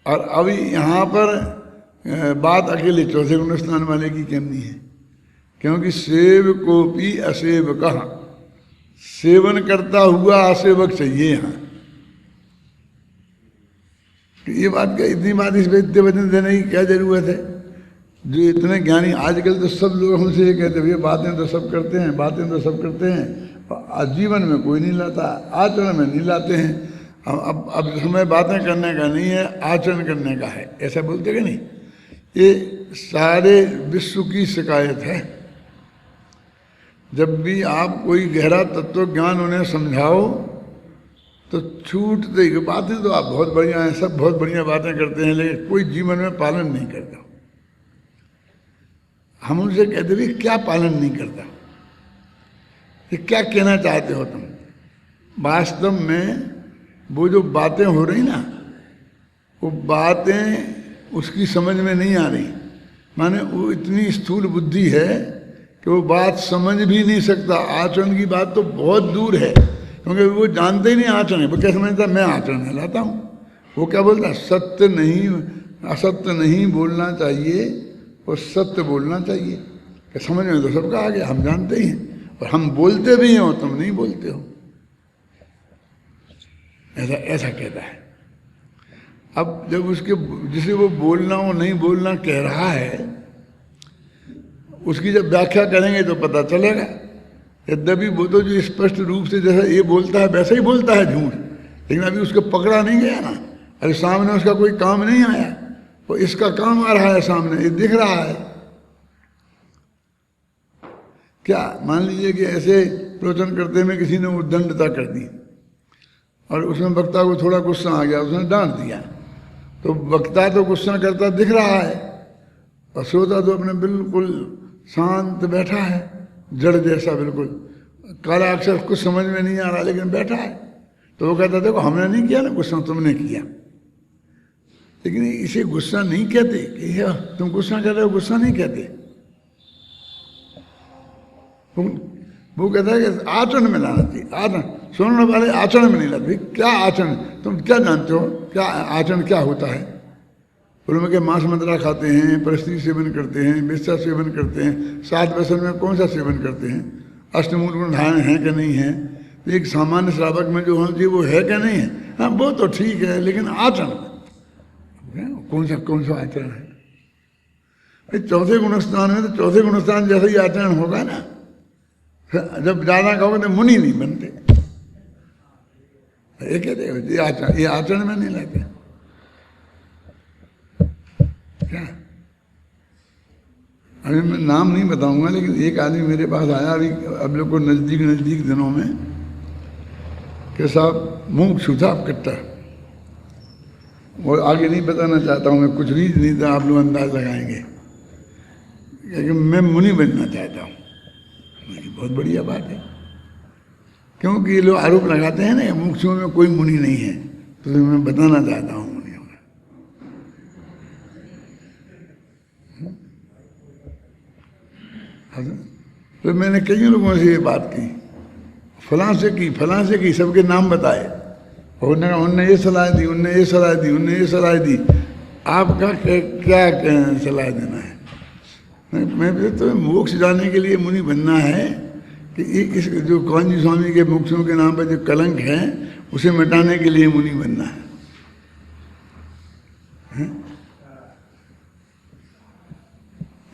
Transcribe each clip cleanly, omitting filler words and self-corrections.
और अभी यहाँ पर बात अकेले चौथे गुण स्नान वाले की करनी है, क्योंकि सेव को भी असेवक, सेवन करता हुआ असेवक चाहिए यहाँ। ये बात क्या, इतनी बात इस पे इतने वचन देने की क्या जरूरत है? जो इतने ज्ञानी, आजकल तो सब लोग हमसे ये कहते भैया बातें तो सब करते हैं, बातें तो सब करते हैं, जीवन में कोई नहीं लाता, आचरण में नहीं लाते हैं। अब समय बातें करने का नहीं है, आचरण करने का है, ऐसा बोलते कि नहीं? ये सारे विश्व की शिकायत है। जब भी आप कोई गहरा तत्व ज्ञान उन्हें समझाओ तो छूट देगी। बातें तो आप बहुत बढ़िया हैं, सब बहुत बढ़िया बातें करते हैं, लेकिन कोई जीवन में पालन नहीं करता। हम उनसे कहते भी क्या पालन नहीं करता, ये क्या कहना चाहते हो तुम? वास्तव में वो जो बातें हो रही ना, वो बातें उसकी समझ में नहीं आ रही। माने वो इतनी स्थूल बुद्धि है कि वो बात समझ भी नहीं सकता। आचरण की बात तो बहुत दूर है, क्योंकि वो जानते ही नहीं आचरण है। वो क्या समझता, मैं आचरण में लाता हूँ। वो क्या बोलता, सत्य नहीं, असत्य नहीं बोलना चाहिए और सत्य बोलना चाहिए। कि समझ में तो सबका आ गया, हम जानते ही हैं, और हम बोलते भी हैं और तुम नहीं बोलते हो, ऐसा ऐसा कहता है। अब जब उसके जिसे वो बोलना हो नहीं बोलना कह रहा है, उसकी जब व्याख्या करेंगे तो पता चलेगा। यद्यपि वो तो जो स्पष्ट रूप से जैसा ये बोलता है वैसा ही बोलता है झूठ, लेकिन अभी उसको पकड़ा नहीं गया ना। अरे सामने उसका कोई काम नहीं आया, वो इसका काम आ रहा है सामने, ये दिख रहा है। क्या मान लीजिए कि ऐसे प्रवचन करते में किसी ने उद्दंडता कर दी और उसमें वक्ता को थोड़ा गुस्सा आ गया, उसने डांट दिया, तो वक्ता तो गुस्सा करता दिख रहा है और श्रोता तो अपने बिल्कुल शांत बैठा है, जड़ जैसा, बिल्कुल काला अक्षर, कुछ समझ में नहीं आ रहा लेकिन बैठा है। तो वो कहता देखो हमने नहीं किया ना गुस्सा, तुमने किया। लेकिन इसे गुस्सा नहीं कहते कि तुम गुस्सा कर रहे हो, गुस्सा नहीं कहते। वो कहता है कि आचरण में लाना चाहिए। आचरण सुनने वाले आचरण में नहीं लाते। क्या आचरण, तुम क्या जानते हो क्या आचरण क्या होता है? उनमें के मांस मदिरा खाते हैं, परस्त्री सेवन करते हैं, वेश्या सेवन करते हैं, 7 व्यसन में कौन सा सेवन करते हैं, अष्टमूल गुण धारण है कि नहीं है, एक सामान्य श्रावक में जो होना चाहिए वो है कि नहीं है। हाँ वो तो ठीक है, लेकिन आचरण कौन सा आचरण है? चौथे गुणस्थान में तो चौथे गुणस्थान जैसा ही आचरण होगा ना। जब ज्यादा कहोगे तो मुनि नहीं बनते। ये कहते ये आचरण में नहीं लाते क्या? अभी मैं नाम नहीं बताऊंगा, लेकिन एक आदमी मेरे पास आया अभी अब लोग को नजदीक दिनों में, कि साहब मुमुक्षु था कट्टर, और आगे नहीं बताना चाहता हूँ मैं, कुछ रीज नहीं था, आप लोग अंदाज लगाएंगे। क्योंकि मैं मुनि बनना चाहता हूँ। बहुत बढ़िया बात है, क्योंकि ये लोग आरोप लगाते हैं ना मुमुक्षुओं में कोई मुनि नहीं है, तो मैं बताना चाहता हूँ मुनियों में। तो मैंने कई लोगों से ये बात की, फलां से की, सबके नाम बताए, और उनने ये सलाह दी, उनने ये सलाह दी। आपका क्या सलाह देना है? मैं तो मोक्ष जाने के लिए मुनि बनना है कि इस जो कांजी स्वामी के मोक्षों के नाम पर जो कलंक है उसे मिटाने के लिए मुनि बनना है?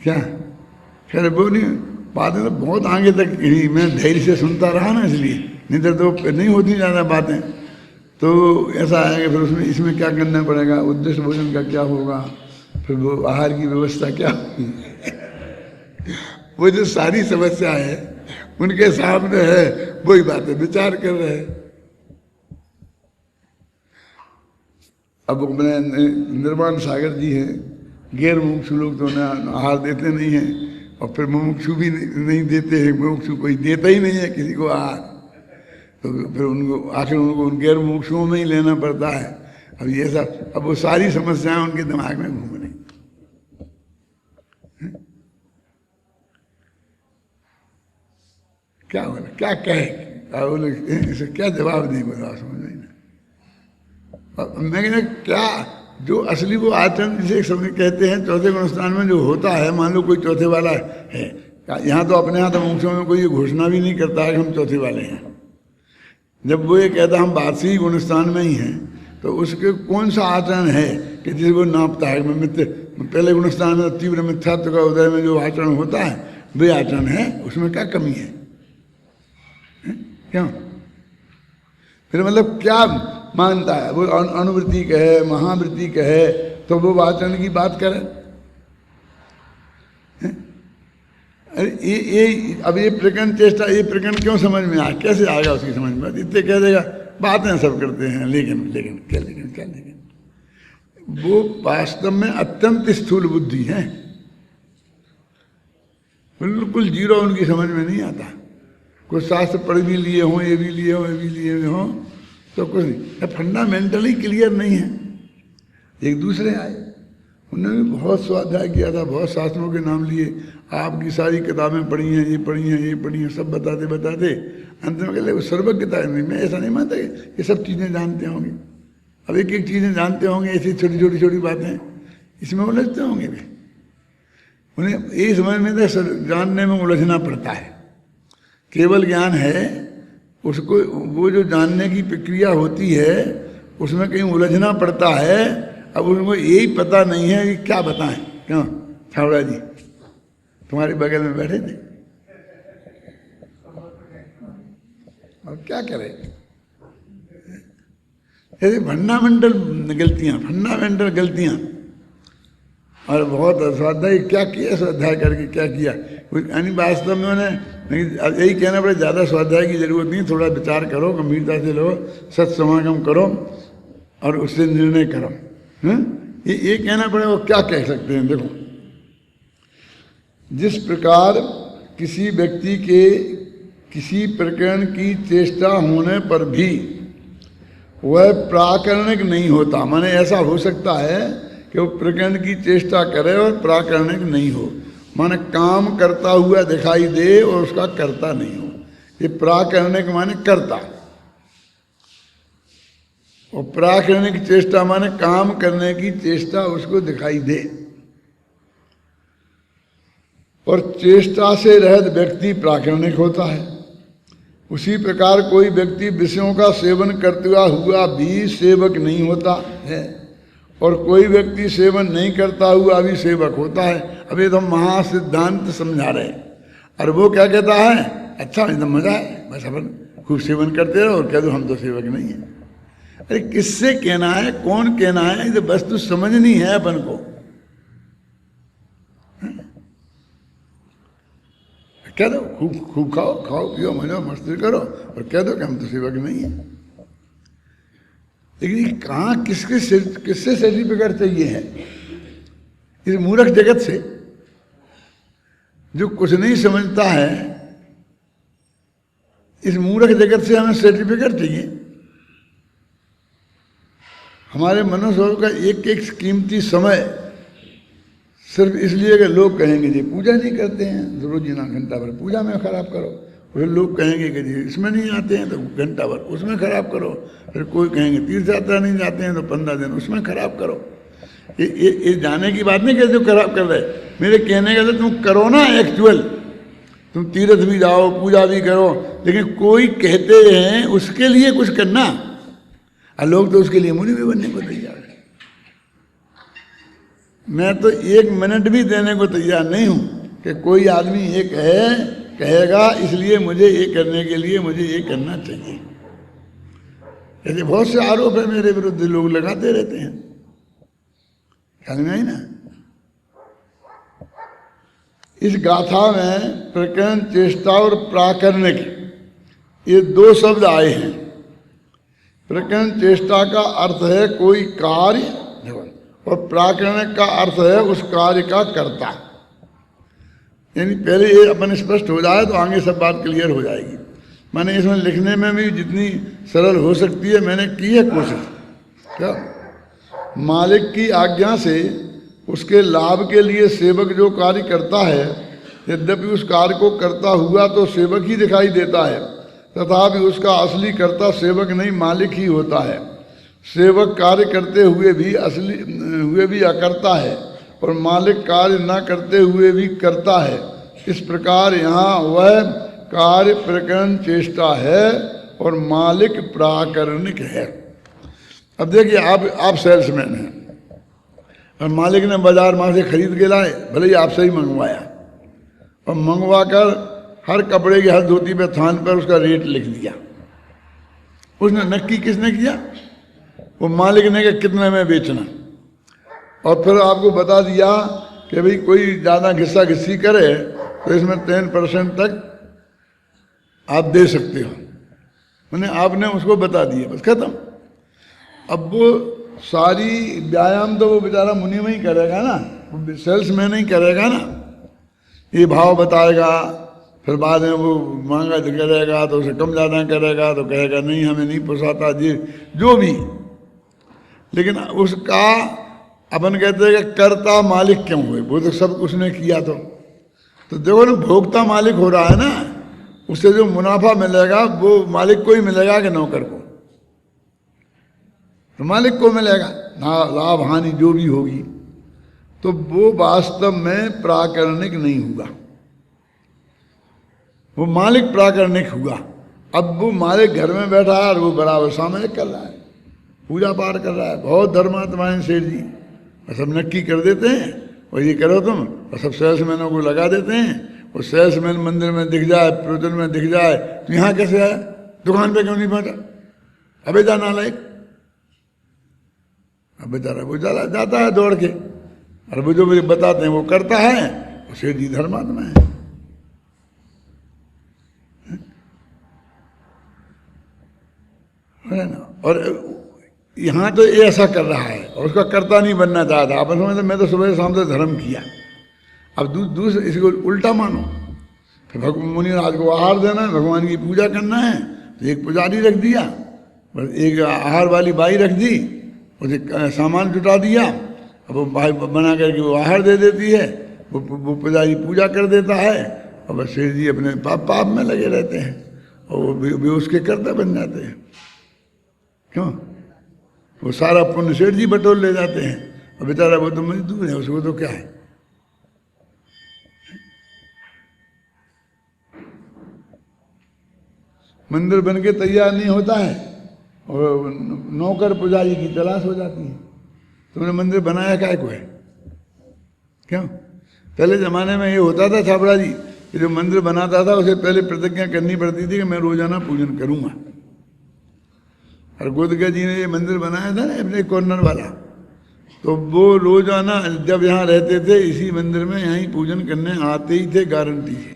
क्या खैर वो नहीं, बातें तो बहुत आगे तक मैं धैर्य से सुनता रहा ना, इसलिए नहीं तो नहीं होती ज़्यादा बातें। तो ऐसा है कि फिर उसमें इसमें क्या करना पड़ेगा, उद्देश्य भोजन का क्या होगा, फिर वो आहार की व्यवस्था क्या होगी, वो जो सारी समस्या है उनके सामने है, वही बातें विचार कर रहे हैं। अब अपने निर्वाण सागर जी हैं, गैर मुमुक्षु लोग तो उन्हें आहार देते नहीं हैं, और फिर मुमुक्षु भी नहीं देते हैं, मुमुक्षु कोई देता ही नहीं है किसी को आहार, तो फिर उनको आखिर उनको उन गैर मुमुक्षुओं में ही लेना पड़ता है। अब ये सब, अब वो सारी समस्याएं उनके दिमाग में घूम रही। क्या बोला, क्या कहे, इसे क्या जवाब नहीं बोला, समझ नहीं ना। मैं क्या जो असली वो आचरण जिसे समझ कहते हैं चौथे गुणस्थान में जो होता है, मान लो कोई चौथे वाला है, यहाँ तो अपने यहाँ तो मुमुक्षुओं में कोई घोषणा भी नहीं करता है कि हम चौथे वाले हैं। जब वो ये कहता हम बासी गुणस्थान में ही हैं, तो उसके कौन सा आचरण है कि जिसको नापता है? पहले गुणस्थान में तीव्र मिथ्यात्व का उदय में जो आचरण होता है वे आचरण है, उसमें क्या कमी है? क्यों? फिर मतलब क्या मानता है वो? अनुवृत्ति कहे, महावृत्ति कहे, तो वो आचरण की बात करे। अरे अब ये प्रकरण चेष्टा, ये प्रकरण क्यों समझ में आया? कैसे आएगा उसकी समझ में? इतने कह देगा बातें सब करते हैं, लेकिन लेकिन वो वास्तव में अत्यंत स्थूल बुद्धि है, बिल्कुल जीरो, उनकी समझ में नहीं आता। कुछ शास्त्र पढ़ भी लिए हों, ये भी लिए हों, ये भी लिए हों, तो कुछ नहीं, फंडामेंटली क्लियर नहीं है। एक दूसरे आए, उन्होंने भी बहुत स्वाध्याय किया था, बहुत शास्त्रों के नाम लिए, आपकी सारी किताबें पढ़ी हैं, ये पढ़ी हैं, ये पढ़ी हैं, सब बताते बताते अंत में कहले वो सर्वज्ञता नहीं। मैं ऐसा नहीं मानता कि ये सब चीज़ें जानते होंगे। अब एक एक चीज़ें जानते होंगे, ऐसी छोटी छोटी छोटी बातें इसमें उलझते होंगे वे। उन्हें यही समझ में था जानने में उलझना पड़ता है। केवल ज्ञान है, उसको वो जो जानने की प्रक्रिया होती है उसमें कहीं उलझना पड़ता है। अब उनको यही पता नहीं है कि क्या बताएं। क्यों छावड़ा जी तुम्हारे बगल में बैठे थे, और क्या करें? ऐसे फंडामेंटल गलतियां। और बहुत स्वाध्याय क्या किया, स्वाध्याय करके क्या किया, यानी वास्तव में उन्हें यही कहना पड़े ज़्यादा स्वाध्याय की जरूरत नहीं, थोड़ा विचार करो, गंभीरता से लो, सत्समागम करो और उससे निर्णय करो। ये कहना पड़े, वो क्या कह सकते हैं? देखो, जिस प्रकार किसी व्यक्ति के किसी प्रकरण की चेष्टा होने पर भी वह प्राकरणिक नहीं होता, माने ऐसा हो सकता है कि वो प्रकरण की चेष्टा करे और प्राकरणिक नहीं हो, माने काम करता हुआ दिखाई दे और उसका करता नहीं हो। ये प्राकरणिक माने करता, और प्राकरणिक चेष्टा माने काम करने की चेष्टा उसको दिखाई दे। और चेष्टा से रहित व्यक्ति प्राकरणिक होता है। उसी प्रकार कोई व्यक्ति विषयों का सेवन करते हुआ भी सेवक नहीं होता है, और कोई व्यक्ति सेवन नहीं करता हुआ भी सेवक होता है। अब ये तो महासिद्धांत समझा रहे हैं, और वो क्या कहता है? अच्छा एकदम मजा है, बस अपन खूब सेवन करते रहो और कह दो हम तो सेवक नहीं है। अरे किससे कहना है, कौन कहना है? ये वस्तु समझनी है अपन को। कह दो खूब खाओ पियो, मजो मस्ती करो, और कह दो कि हम तो सेवक नहीं है। लेकिन कहाँ किससे सर्टिफिकेट चाहिए है? इस मूर्ख जगत से जो कुछ नहीं समझता है, इस मूर्ख जगत से हमें सर्टिफिकेट चाहिए। हमारे मनुष्य का एक एक कीमती समय सिर्फ इसलिए कि लोग कहेंगे जी पूजा नहीं करते हैं, रोजीना घंटा भर पूजा में खराब करो। फिर लोग कहेंगे कि जी इसमें नहीं आते हैं तो घंटा भर उसमें खराब करो। फिर कोई कहेंगे तीर्थ यात्रा नहीं जाते हैं तो 15 दिन उसमें खराब करो। ये जाने की बात नहीं कि जो खराब कर रहे, मेरे कहने का तो तुम करो ना एक्चुअल, तुम तीर्थ भी जाओ पूजा भी करो, लेकिन कोई कहते हैं उसके लिए कुछ करना, और लोग तो उसके लिए मुनि भी बनने को तैयार है। मैं तो 1 मिनट भी देने को तैयार नहीं हूं कि कोई आदमी ये कहेगा इसलिए मुझे ये करने के लिए मुझे ये करना चाहिए। ऐसे बहुत से आरोप है मेरे विरुद्ध, लोग लगाते रहते हैं, ख्याल में आई ना। इस गाथा में प्रकरण, चेष्टा और प्राकरणिक ये 2 शब्द आए हैं। प्रकरण चेष्टा का अर्थ है कोई कार्य, और प्राकरणिक का अर्थ है उस कार्य का कर्ता। यानी पहले ये अपन स्पष्ट हो जाए तो आगे सब बात क्लियर हो जाएगी। मैंने इसमें लिखने में भी जितनी सरल हो सकती है मैंने की है कोशिश। क्या मालिक की आज्ञा से उसके लाभ के लिए सेवक जो कार्य करता है, यद्यपि उस कार्य को करता हुआ तो सेवक ही दिखाई देता है, तथापि उसका असली कर्ता सेवक नहीं मालिक ही होता है। सेवक कार्य करते हुए भी अकर्ता है और मालिक कार्य न करते हुए भी करता है। इस प्रकार यहाँ वह कार्य प्रकरण चेष्टा है और मालिक प्राकरणिक है। अब देखिए, आप सेल्समैन हैं और मालिक ने बाजार में से खरीद के लाए, भले ही आपसे ही मंगवाया, और मंगवा कर हर कपड़े की हर धोती पे थान पर उसका रेट लिख दिया। उसने नक्की किसने किया? वो मालिक ने कि कितने में बेचना, और फिर आपको बता दिया कि भाई कोई ज़्यादा घिस्सा घिस्सी करे तो इसमें 10% तक आप दे सकते हो। मैंने आपने उसको बता दिया, बस खत्म। अब वो सारी व्यायाम तो वो बेचारा मुनि में ही करेगा ना, वो सेल्समैन ही करेगा ना। ये भाव बताएगा, फिर बाद में वो मांगा करेगा तो उसे कम ज़्यादा करेगा तो कहेगा नहीं हमें नहीं पोसाता जी, जो भी। लेकिन उसका अपन कहते हैं कि कर्ता मालिक क्यों हुए? वो तो सब उसने किया। तो देखो ना, भोक्ता मालिक हो रहा है ना, उससे जो मुनाफा मिलेगा वो मालिक को ही मिलेगा कि नौकर को? तो मालिक को मिलेगा ना, लाभ हानि जो भी होगी। तो वो वास्तव में प्राकरणिक नहीं हुआ, वो मालिक प्राकरणिक हुआ। अब वो मालिक घर में बैठा है और वो बराबर सामने कर रहा है, पूजा पाठ कर रहा है। बहुत धर्मात्मा है सेठ जी, और सब नक्की कर देते हैं और ये करो तुम, और सब सेल्समैनों को लगा देते हैं। और सेल्समैन मंदिर में दिख जाए, प्रवचन में दिख जाए, तो यहाँ कैसे आया, दुकान पे क्यों नहीं पहुंचा? अबे जाना लायक, अब बेचारा वो जाता है दौड़ के, और वो जो मुझे बताते हैं वो करता है। और सेठ जी धर्मात्मा है ना। और यहाँ तो ये ऐसा कर रहा है और उसका कर्ता नहीं बनना चाहता। आप समझते मैं तो सुबह शाम से धर्म किया, अब दूसरे इसको उल्टा मानो। फिर भगवान मुनि राज को आहार देना है, भगवान की पूजा करना है, तो एक पुजारी रख दिया, एक आहार वाली बाई रख दी, उसे सामान जुटा दिया। अब वो बाई बना करके वो आहार दे देती है, वो पुजारी पूजा कर देता है, और बस सेठ जी अपने पाप में लगे रहते हैं और वो भी उसके कर्ता बन जाते हैं। क्यों? वो सारा पुण्य सेठ जी बटोर ले जाते हैं, और बेचारा वो तो मजदूर है, उसको तो क्या है। मंदिर बन के तैयार नहीं होता है और नौकर पुजारी की तलाश हो जाती है। तुमने मंदिर बनाया काय को है? क्यों? पहले ज़माने में ये होता था छाबड़ा जी कि जो मंदिर बनाता था उसे पहले प्रतिज्ञा करनी पड़ती थी कि मैं रोजाना पूजन करूँगा। और गोदगा जी ने ये मंदिर बनाया था ना अपने कॉर्नर वाला, तो वो रोजाना जब यहाँ रहते थे इसी मंदिर में यहीं पूजन करने आते ही थे, गारंटी है।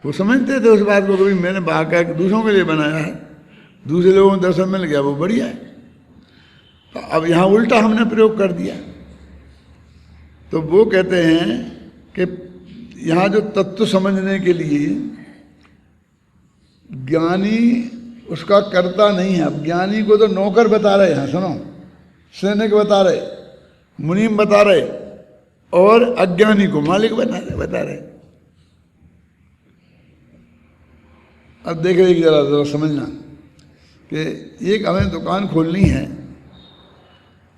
वो समझते थे उस बात को, कभी मैंने बाका दूसरों के लिए बनाया है, दूसरे लोगों को दर्शन मिल गया वो बढ़िया है। तो अब यहाँ उल्टा हमने प्रयोग कर दिया। तो वो कहते हैं कि यहाँ जो तत्व समझने के लिए ज्ञानी उसका कर्ता नहीं है। अब ज्ञानी को तो नौकर बता रहे हैं, सुनो, सैनिक बता रहे, मुनीम बता रहे, और अज्ञानी को मालिक बता रहे। अब देख रहे जरा समझना कि एक हमें दुकान खोलनी है,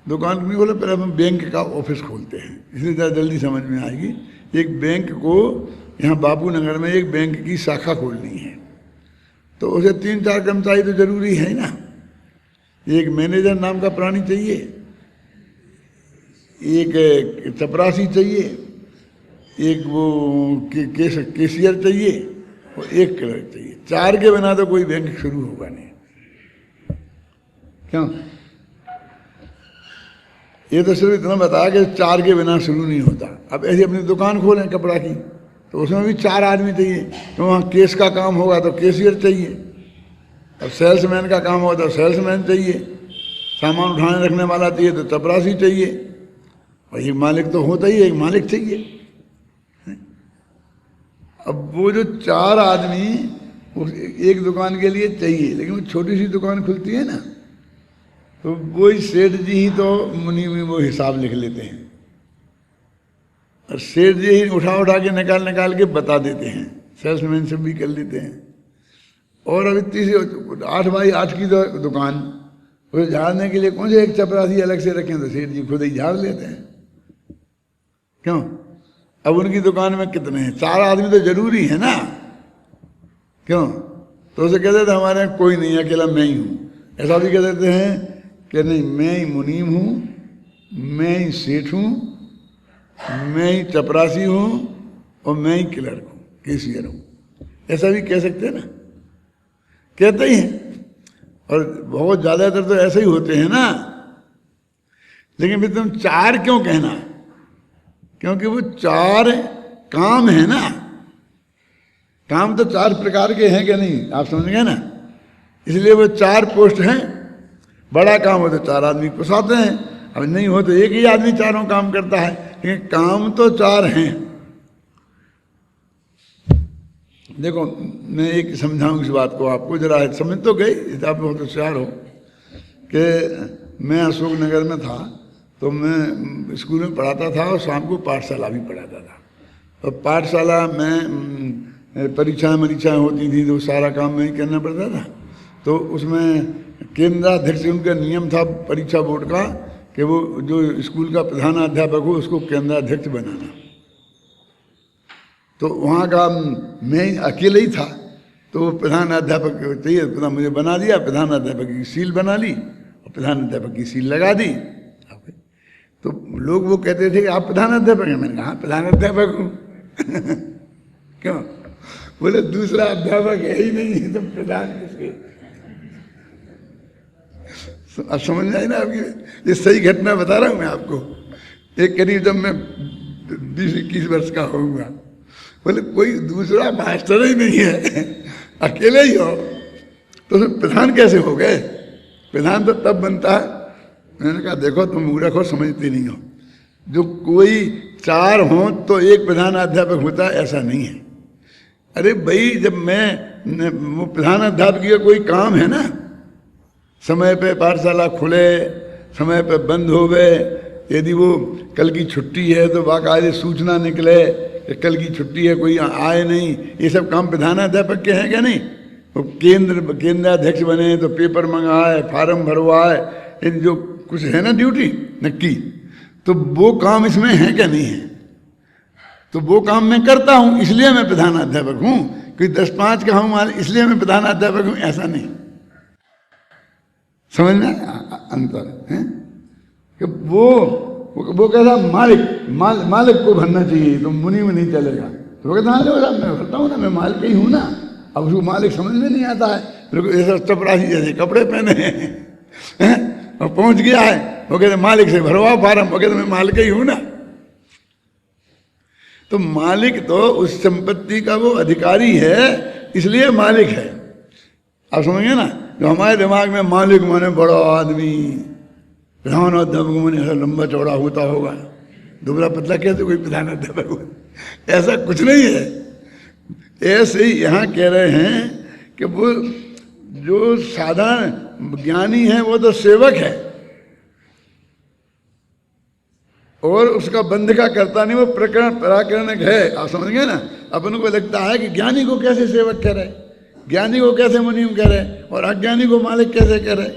दुकान नहीं खोले पहले हम बैंक का ऑफिस खोलते हैं, इसलिए ज़्यादा जल्दी समझ में आएगी। एक बैंक को यहाँ बापू नगर में एक बैंक की शाखा खोलनी है, तो उसे 3-4 कर्मचारी तो जरूरी है ना। एक मैनेजर नाम का प्राणी चाहिए, एक चपरासी चाहिए, एक वो केशियर चाहिए और एक क्लर्क चाहिए। 4 के बिना तो कोई बैंक शुरू होगा नहीं। क्यों? ये तो सिर्फ इतना बताया कि 4 के बिना शुरू नहीं होता। अब ऐसे अपनी दुकान खोलें कपड़ा की, तो उसमें भी 4 आदमी चाहिए। तो वहाँ केस का काम होगा तो केशियर चाहिए, अब सेल्समैन का काम होगा तो सेल्समैन चाहिए, सामान उठाने रखने वाला चाहिए तो चपरासी चाहिए, और एक मालिक तो होता ही, एक मालिक चाहिए। अब वो जो 4 आदमी एक दुकान के लिए चाहिए, लेकिन वो छोटी सी दुकान खुलती है ना, तो वही सेठ जी ही तो मुनि में वो हिसाब लिख लेते हैं, और सेठ जी ही उठा के निकाल के बता देते हैं, सेल्समैन से भी कर लेते हैं। और अब इतनी सी 8 बाई 8 की दुकान, उसे झाड़ने के लिए कौन से एक चपरासी अलग से रखें, तो सेठ जी खुद ही झाड़ लेते हैं। क्यों? अब उनकी दुकान में कितने हैं, 4 आदमी तो जरूरी है ना। क्यों? तो उसे कहते थे हमारे यहाँ कोई नहीं, अकेला मैं ही हूँ। ऐसा भी कह देते हैं कि नहीं, मैं ही मुनीम हूँ, मैं ही सेठ हूँ, मैं ही चपरासी हूँ और मैं ही क्लर्क हूँ, कैशियर हूँ। ऐसा भी कह सकते हैं ना, कहते ही हैं। और बहुत ज़्यादातर तो ऐसे ही होते हैं ना। लेकिन फिर तुम 4 क्यों कहना? क्योंकि वो 4 काम है ना। काम तो 4 प्रकार के हैं कि नहीं, आप समझ गए ना। इसलिए वो 4 पोस्ट हैं। बड़ा काम हो तो 4 आदमी पुसाते हैं, अब नहीं हो तो एक ही आदमी चारों काम करता है, लेकिन काम तो 4 हैं। देखो मैं एक समझाऊं इस बात को आपको, जरा समझ तो गई, आप बहुत होशियार हो। कि मैं अशोक नगर में था तो मैं स्कूल में पढ़ाता था और शाम को पाठशाला भी पढ़ाता था। और पाठशाला में परीक्षाएं होती थी तो सारा काम में ही करना पड़ता था। तो उसमें केंद्राध्यक्ष, उनका नियम था परीक्षा बोर्ड का कि वो जो स्कूल का प्रधानाध्यापक हो उसको केंद्राध्यक्ष बनाना। तो वहाँ का मैं अकेले ही था, तो प्रधानाध्यापक चाहिए, तो मुझे बना दिया, प्रधानाध्यापक की सील बना ली और प्रधानाध्यापक की सील लगा दी। तो लोग वो कहते थे कि आप प्रधानाध्यापक हैं। मैंने कहा हाँ प्रधानाध्यापक हूँ। क्यों? बोले दूसरा अध्यापक है ही नहीं है, तो प्रधान किसके? अब समझ आए ना आपकी? ये सही घटना बता रहा हूँ मैं आपको। एक करीब जब मैं 20-21 वर्ष का होऊंगा, बोले कोई दूसरा मास्टर ही नहीं है, अकेले ही हो, तो प्रधान कैसे हो गए? प्रधान तो तब बनता है। मैंने कहा देखो तुम मूर्ख हो, समझते नहीं हो। जो कोई 4 हो तो एक प्रधानाध्यापक होता है, ऐसा नहीं है। अरे भाई जब मैं प्रधानाध्यापक का कोई काम है ना, समय पे पाठशाला खुले, समय पे बंद हो गए, यदि वो कल की छुट्टी है तो बाकायदे सूचना निकले कि कल की छुट्टी है, कोई आए नहीं, ये सब काम प्रधानाध्यापक के हैं क्या नहीं? वो केंद्राध्यक्ष बने तो पेपर मंगाए, फार्म भरवाए, इन जो कुछ है ना ड्यूटी नक्की, तो वो काम इसमें है क्या नहीं है? तो वो काम मैं करता हूँ, इसलिए मैं प्रधानाध्यापक हूँ। कोई 10-5 का हूँ इसलिए मैं प्रधानाध्यापक हूँ, ऐसा नहीं। समझ में अंतर है कि वो कहता मालिक को भरना चाहिए, तो मुनि में नहीं चलेगा। तो वो कहता हाँ मैं भरता हूँ ना, मैं मालिक ही हूँ ना। अब उसको मालिक समझ में नहीं आता है, फिर ऐसा चपरासी जैसे कपड़े पहने हैं और पहुंच गया है, वो कहते मालिक से भरवा फार्म, वो कहते मैं मालिक ही हूँ ना। तो मालिक तो उस संपत्ति का वो अधिकारी है, इसलिए मालिक है। आप समझिए ना, जो हमारे दिमाग में मालिक माने बड़ा आदमी, प्रधानाध्यापक माने ऐसा लंबा चौड़ा होता होगा, दुबला पतला कैसे कोई प्रधानाध्यापक हो, ऐसा कुछ नहीं है। ऐसे ही यहाँ कह रहे हैं कि वो जो साधारण ज्ञानी है वो तो सेवक है और उसका बंध का करता नहीं, वो पराकरणक है। आप समझ गए ना। अपन को लगता है कि ज्ञानी को कैसे सेवक कह रहे, ज्ञानी को कैसे मुनीम कह रहे, और अज्ञानी को मालिक कैसे कह रहे?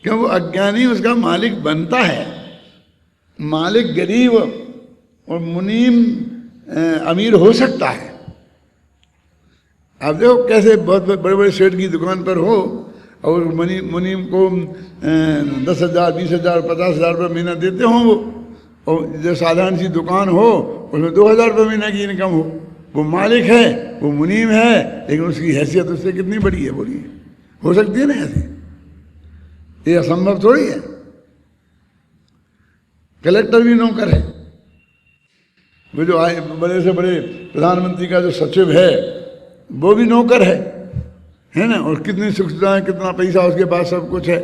क्यों? वो अज्ञानी उसका मालिक बनता है। मालिक गरीब और मुनीम अमीर हो सकता है। आप देखो कैसे बहुत बड़े बड़े सेठ की दुकान पर हो और मुनीम को 10,000, 20,000, 50,000 रुपये महीना देते हों वो, और जो साधारण सी दुकान हो उसमें 2,000 रुपये महीना की इनकम हो, वो मालिक है, वो मुनीम है, लेकिन उसकी हैसियत उससे कितनी बड़ी है? बोलिए, हो सकती है ना ऐसी? ये असंभव थोड़ी है। कलेक्टर भी नौकर है, वो जो आए बड़े से बड़े प्रधानमंत्री का जो सचिव है वो भी नौकर है ना। और कितनी सुख सुविधाएं, कितना पैसा उसके पास, सब कुछ है।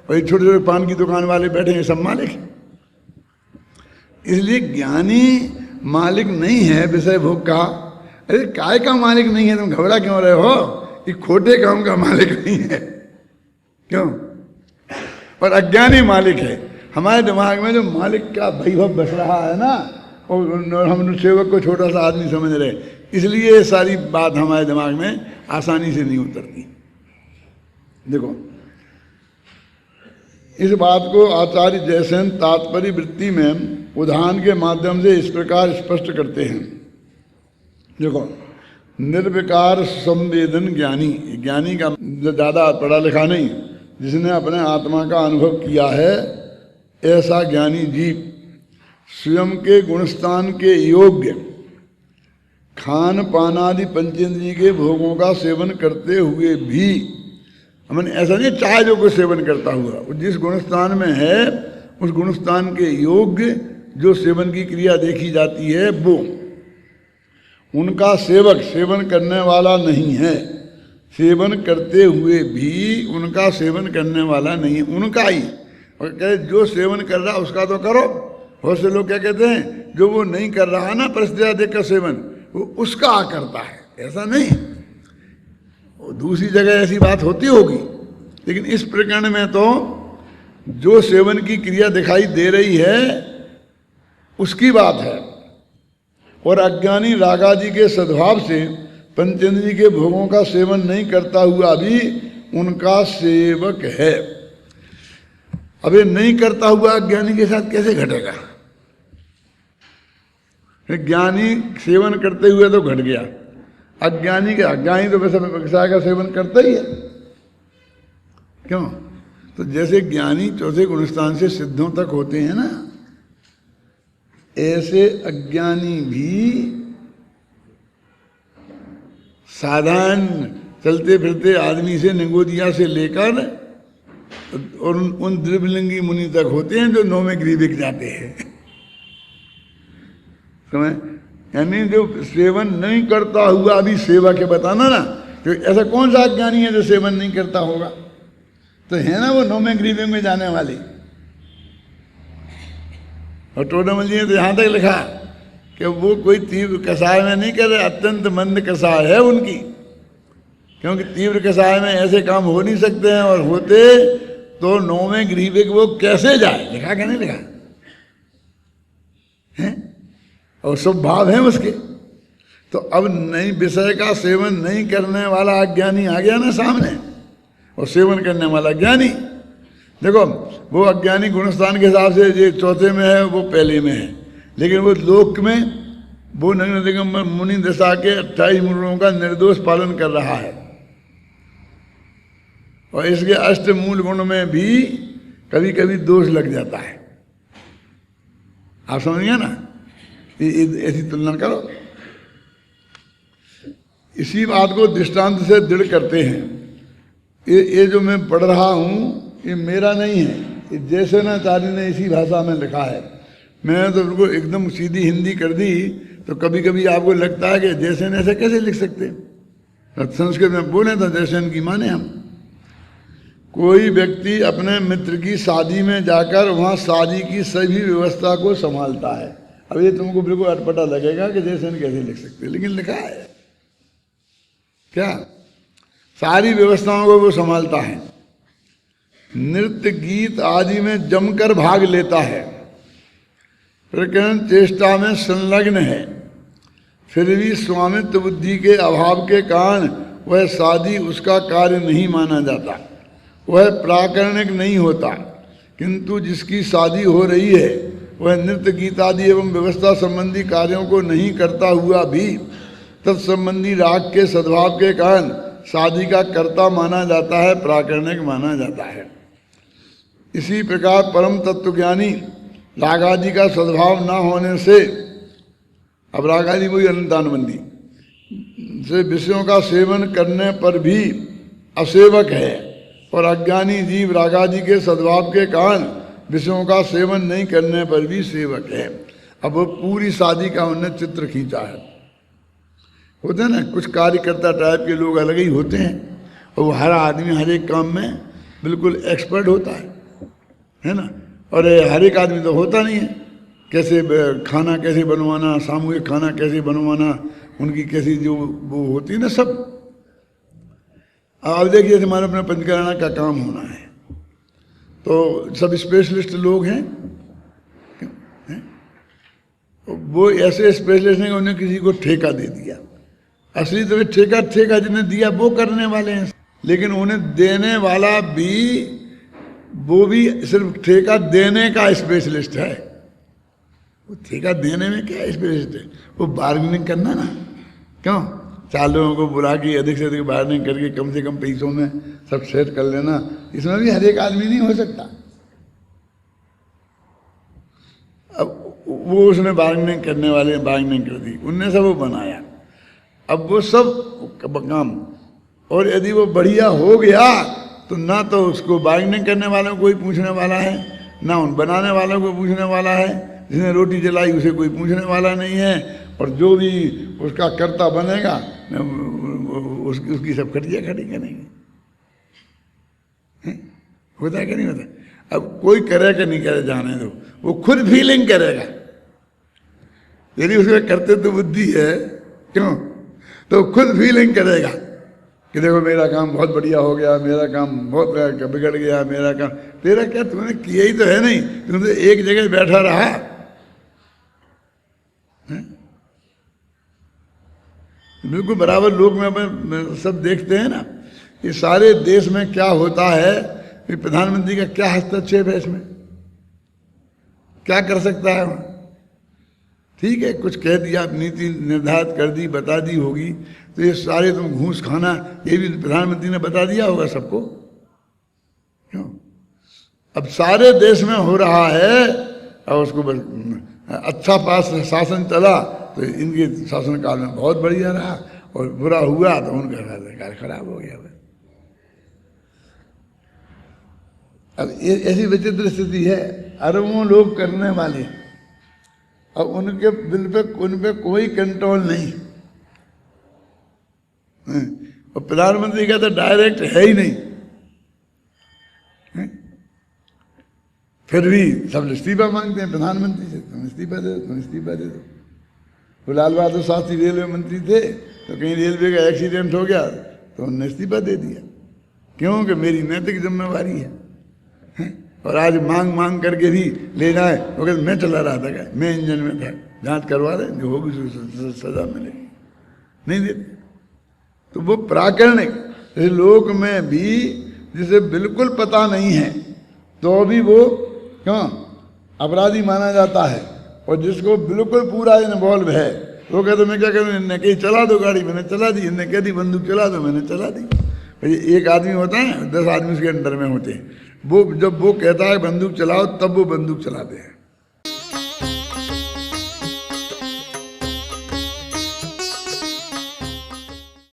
और ये छोटे छोटे पान की दुकान वाले बैठे हैं, सब मालिक है। इसलिए ज्ञानी मालिक नहीं है विषय भोग का। अरे काय का मालिक नहीं है, तुम घबरा क्यों रहे हो? ये खोटे काम का मालिक नहीं है। क्यों? और अज्ञानी मालिक है। हमारे दिमाग में जो मालिक का वैभव बस रहा है ना, और हम सेवक को छोटा सा आदमी समझ रहे, इसलिए सारी बात हमारे दिमाग में आसानी से नहीं उतरती। देखो इस बात को आचार्य जयसेन तात्पर्य वृत्ति में उदाहरण के माध्यम से इस प्रकार स्पष्ट करते हैं। देखो, निर्विकार संवेदन ज्ञानी, ज्ञानी का ज़्यादा पढ़ा लिखा नहीं, जिसने अपने आत्मा का अनुभव किया है, ऐसा ज्ञानी जीव स्वयं के गुणस्थान के योग्य खान पान आदि पंचेंद्रिय के भोगों का सेवन करते हुए भी, हमने ऐसा नहीं चाहे जो कुछ सेवन करता हुआ, जिस गुणस्थान में है उस गुणस्थान के योग्य जो सेवन की क्रिया देखी जाती है वो उनका सेवक, सेवन करने वाला नहीं है। सेवन करते हुए भी उनका सेवन करने वाला नहीं है, उनका ही। और कहे जो सेवन कर रहा उसका तो करो। बहुत से लोग क्या कहते हैं, जो वो नहीं कर रहा है ना परिस्थितियाँ देख कर सेवन, वो उसका करता है, ऐसा नहीं। दूसरी जगह ऐसी बात होती होगी, लेकिन इस प्रकरण में तो जो सेवन की क्रिया दिखाई दे रही है उसकी बात है। और अज्ञानी रागादि के सद्भाव से पंचेंद्रिय के भोगों का सेवन नहीं करता हुआ भी उनका सेवक है। अब ये नहीं करता हुआ अज्ञानी के साथ कैसे घटेगा? ज्ञानी सेवन करते हुए तो घट गया, अज्ञानी तो वैसे विषय का सेवन करता ही है। क्यों? तो जैसे ज्ञानी चौथे गुणस्थान से सिद्धों तक होते हैं ना, ऐसे अज्ञानी भी साधारण चलते फिरते आदमी से, निगोदिया से लेकर और उन द्रव्यलिंगी मुनि तक होते हैं जो नौवें ग्रीविक जाते हैं। समझ? यानी जो सेवन नहीं करता हुआ अभी सेवा के बताना ना, तो ऐसा कौन सा अज्ञानी है जो सेवन नहीं करता होगा? तो है ना वो नौवें ग्रीविक में जाने वाली। और टोडरमल जी ने तो यहाँ तक लिखा कि वो कोई तीव्र कसाय में नहीं कर रहे, अत्यंत मंद कसाय है उनकी, क्योंकि तीव्र कसाय में ऐसे काम हो नहीं सकते हैं, और होते तो नौवें ग्रीविक वो कैसे जाए? लिखा क्या नहीं लिखा है? और सब भाव है उसके। तो अब नई विषय का सेवन नहीं करने वाला अज्ञानी आ गया ना सामने, और सेवन करने वाला ज्ञानी। देखो, वो अज्ञानी गुणस्थान के हिसाब से जो चौथे में है वो पहले में है, लेकिन वो लोक में वो नग्न दिगंबर मुनि दशा के 28 मूलों का निर्दोष पालन कर रहा है। और इसके अष्ट मूल गुण में भी कभी कभी दोष लग जाता है। आप समझिए ना, ऐसी तुलना करो। इसी बात को दृष्टांत से दृढ़ करते हैं। ये जो मैं पढ़ रहा हूँ ये मेरा नहीं है, ये जयसेनाचार्य ने इसी भाषा में लिखा है। मैंने तो बिल्कुल एकदम सीधी हिंदी कर दी, तो कभी कभी आपको लगता है कि जयसेन ऐसे कैसे लिख सकते हैं? संस्कृत में बोले तो जयसेन की माने हम। कोई व्यक्ति अपने मित्र की शादी में जाकर वहाँ शादी की सभी व्यवस्था को संभालता है। अब ये तुमको बिल्कुल अटपटा लगेगा कि जयसेन कैसे लिख सकते, लेकिन लिखा है क्या, सारी व्यवस्थाओं को वो संभालता है। नृत्य गीत आदि में जमकर भाग लेता है, प्रकरण चेष्टा में संलग्न है, फिर भी स्वामित्व बुद्धि के अभाव के कारण वह शादी उसका कार्य नहीं माना जाता, वह प्राकरणिक नहीं होता। किंतु जिसकी शादी हो रही है वह नृत्य गीत आदि एवं व्यवस्था संबंधी कार्यों को नहीं करता हुआ भी तत्संबंधी राग के सद्भाव के कारण शादी का कर्ता माना जाता है, प्राकरणिक माना जाता है। इसी प्रकार परम तत्वज्ञानी रागादि का सद्भाव न होने से, अब रागादि वही अनंतानुबंधी से विषयों का सेवन करने पर भी असेवक है, और अज्ञानी जीव रागादि के सद्भाव के कारण विषयों का सेवन नहीं करने पर भी सेवक है। अब वो पूरी शादी का उन्होंने चित्र खींचा है। होते हैं ना कुछ कार्यकर्ता टाइप के लोग अलग ही होते हैं, और वो हर आदमी हर एक काम में बिल्कुल एक्सपर्ट होता है ना। और हर एक आदमी तो होता नहीं है, कैसे खाना कैसे बनवाना, सामूहिक खाना कैसे बनवाना, उनकी कैसी जो वो होती है ना सब। अब देखिए हमारे अपना पंचकर्मा का काम होना है, तो सब स्पेशलिस्ट लोग हैं, वो ऐसे स्पेशलिस्ट हैं कि उन्हें किसी को ठेका दे दिया। असली तो ठेका जिन्हें दिया वो करने वाले हैं, लेकिन उन्हें देने वाला भी वो भी सिर्फ ठेका देने का स्पेशलिस्ट है। वो ठेका देने में क्या स्पेशलिस्ट है? वो बार्गेनिंग करना ना, क्यों 4 लोगों को बुला के अधिक से अधिक बार्गेनिंग करके कम से कम पैसों में सब सेट कर लेना, इसमें भी हर एक आदमी नहीं हो सकता। अब वो उसने बार्गेनिंग करने वाले बार्गेनिंग कर दी, उनने सब वो बनाया। अब वो सब काम, और यदि वो बढ़िया हो गया तो ना तो उसको बार्गेनिंग करने वालों को कोई पूछने वाला है, ना उन बनाने वालों को पूछने वाला है, जिसने रोटी जलाई उसे कोई पूछने वाला नहीं है, और जो भी उसका कर्ता बनेगा उसकी सब खटिया खड़ी करेंगे। होता है कि नहीं होता? अब कोई करे कि नहीं करे जाने दो, वो खुद फीलिंग करेगा। यदि उसमें कर्तव्य बुद्धि है, क्यों, तो खुद फीलिंग करेगा कि देखो मेरा काम बहुत बढ़िया हो गया, मेरा काम बहुत बिगड़ गया, मेरा काम। तेरा क्या, तुमने किया ही तो है नहीं, तुम तो एक जगह बैठा रहा। बिल्कुल बराबर। लोग में सब देखते हैं ना, ये सारे देश में क्या होता है, प्रधानमंत्री का क्या हस्तक्षेप है इसमें, क्या कर सकता है? ठीक है, कुछ कह दिया, नीति निर्धारित कर दी, बता दी होगी, तो ये सारे तुम घूस खाना, ये भी प्रधानमंत्री ने बता दिया होगा सबको, क्यों? अब सारे देश में हो रहा है, और उसको अच्छा पास शासन चला तो इनके शासनकाल में बहुत बढ़िया रहा, और बुरा हुआ तो उनका शासनकाल खराब हो गया। अब ये ऐसी विचित्र स्थिति है, अरबों लोग करने वाले, और उनके दिल पे उन पे कोई कंट्रोल नहीं। और प्रधानमंत्री का तो डायरेक्ट है ही नहीं, फिर भी सब इस्तीफा मांगते हैं प्रधानमंत्री से, तुम इस्तीफा दे दो, तुम इस्तीफा दे दो। वो लाल बहादुर शास्त्री रेलवे मंत्री थे, तो कहीं रेलवे का एक्सीडेंट हो गया तो उन्होंने इस्तीफा दे दिया, क्योंकि मेरी नैतिक जिम्मेवारी है। और आज मांग मांग करके भी लेना है, वो कहते मैं चला रहा था, क्या मैं इंजन में था, जांच करवा रहे, जो होगी सजा मिलेगी, नहीं देते। तो वो प्राकरणिक, जैसे लोक में भी जिसे बिल्कुल पता नहीं है तो भी वो क्यों अपराधी माना जाता है, और जिसको बिल्कुल पूरा इन्वॉल्व है वो कहते मैं क्या करूँ, इनने कहीं चला दो गाड़ी, मैंने चला दी, इनने कह दी बंदूक चला दो, मैंने चला दी। भाई एक आदमी होता है, 10 आदमी उसके अंडर में होते हैं, वो जब वो कहता है बंदूक चलाओ तब वो बंदूक चलाते हैं।